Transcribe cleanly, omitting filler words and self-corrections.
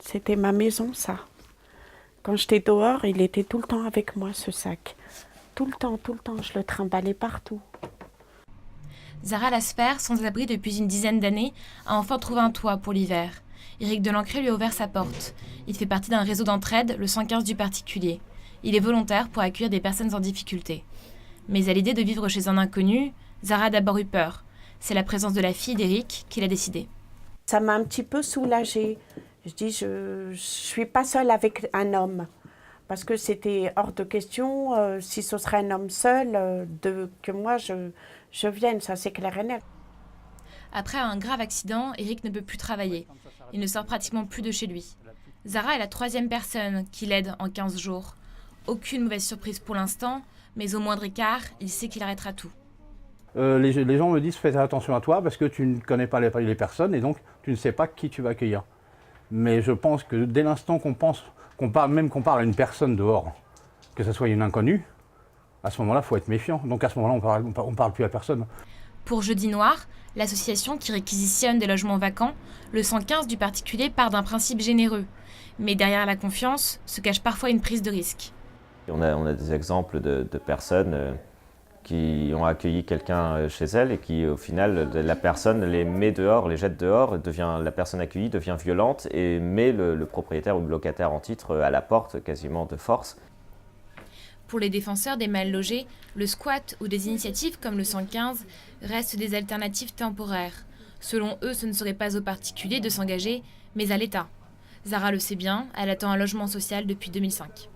C'était ma maison, ça. Quand j'étais dehors, il était tout le temps avec moi, ce sac. Tout le temps, je le trimballais partout. Zara Lasfer, sans abri depuis une dizaine d'années, a enfin trouvé un toit pour l'hiver. Éric Delancret lui a ouvert sa porte. Il fait partie d'un réseau d'entraide, le 115 du particulier. Il est volontaire pour accueillir des personnes en difficulté. Mais à l'idée de vivre chez un inconnu, Zara a d'abord eu peur. C'est la présence de la fille d'Éric qui l'a décidé. Ça m'a un petit peu soulagée. Je dis, je suis pas seule avec un homme. Parce que c'était hors de question, si ce serait un homme seul, que moi je vienne, ça c'est clair et net. Après un grave accident, Éric ne peut plus travailler. Il ne sort pratiquement plus de chez lui. Zara est la troisième personne qui l'aide en 15 jours. Aucune mauvaise surprise pour l'instant, mais au moindre écart, il sait qu'il arrêtera tout. Les gens me disent fais attention à toi parce que tu ne connais pas les personnes et donc tu ne sais pas qui tu vas accueillir. Mais je pense que dès l'instant qu'on parle à une personne dehors, que ce soit une inconnue, à ce moment-là, il faut être méfiant. Donc à ce moment-là, on parle plus à personne. Pour Jeudi Noir, l'association qui réquisitionne des logements vacants, le 115 du particulier part d'un principe généreux. Mais derrière la confiance se cache parfois une prise de risque. On a des exemples de personnes qui ont accueilli quelqu'un chez elles et qui, au final, la personne les met dehors, les jette dehors, la personne accueillie devient violente et met le propriétaire ou le locataire en titre à la porte, quasiment de force. Pour les défenseurs des mal logés, le squat ou des initiatives comme le 115 restent des alternatives temporaires. Selon eux, ce ne serait pas aux particuliers de s'engager, mais à l'État. Zara le sait bien, elle attend un logement social depuis 2005.